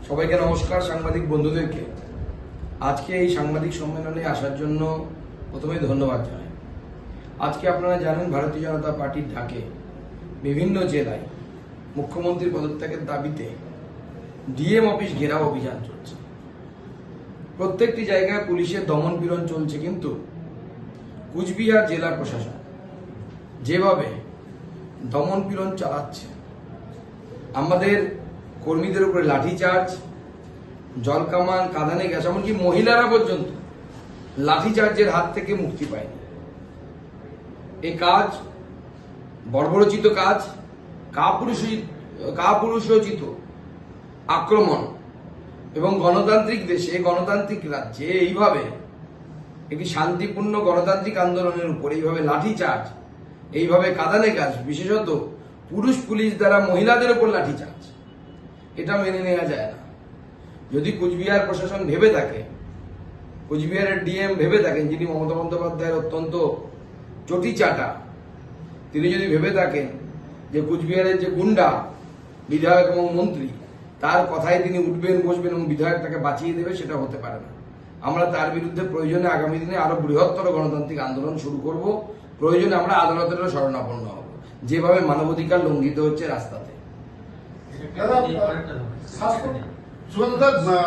সবাইকে নমস্কার। সাংবাদিক বন্ধুদেরকে আজকে এই সাংবাদিক সম্মেলনে আসার জন্য প্রথমে ধন্যবাদ জানাই। আজকে আপনারা জানেন ভারতীয় জনতা পার্টির ডাকে বিভিন্ন জেলায় মুখ্যমন্ত্রীর পদত্যাগের দাবিতে ডিএম অফিস ঘেরাও অভিযান চলছে। প্রত্যেকটি জায়গায় পুলিশের দমন পীড়ন চলছে, কিন্তু কুচবিহার জেলা প্রশাসন যেভাবে দমন পীড়ন চালাচ্ছে, আমাদের কর্মীদের উপরে লাঠিচার্জ, জলকামান, কাঁদানে গ্যাস, এমনকি মহিলারা পর্যন্ত লাঠিচার্জের হাত থেকে মুক্তি পায়নি। এই কাজ বর্বরোচিত কাজ, কাপুরুষোচিত আক্রমণ এবং গণতান্ত্রিক দেশে, গণতান্ত্রিক রাজ্যে এইভাবে একটি শান্তিপূর্ণ গণতান্ত্রিক আন্দোলনের উপর এইভাবে লাঠিচার্জ, এইভাবে কাঁদানে গ্যাস, বিশেষত পুরুষ পুলিশ দ্বারা মহিলাদের উপর লাঠিচার্জ, এটা মেনে নেওয়া যায় না। যদি কুচবিহার প্রশাসন ভেবে থাকে, কুচবিহারের ডিএম ভেবে থাকেন, যিনি মমতা বন্দ্যোপাধ্যায়ের অত্যন্ত চটি চাটা, তিনি যদি ভেবে থাকেন যে কুচবিহারের যে গুন্ডা বিধায়ক এবং মন্ত্রী, তার কথায় তিনি উঠবেন বসবেন এবং বিধায়কটাকে বাঁচিয়ে দেবে, সেটা হতে পারে না। আমরা তার বিরুদ্ধে প্রয়োজনে আগামী দিনে আরো বৃহত্তর গণতান্ত্রিক আন্দোলন শুরু করব। প্রয়োজনে আমরা আদালতেরও শরণাপন্ন হব, যেভাবে মানবাধিকার লঙ্ঘিত হচ্ছে রাস্তাতে। দাদা,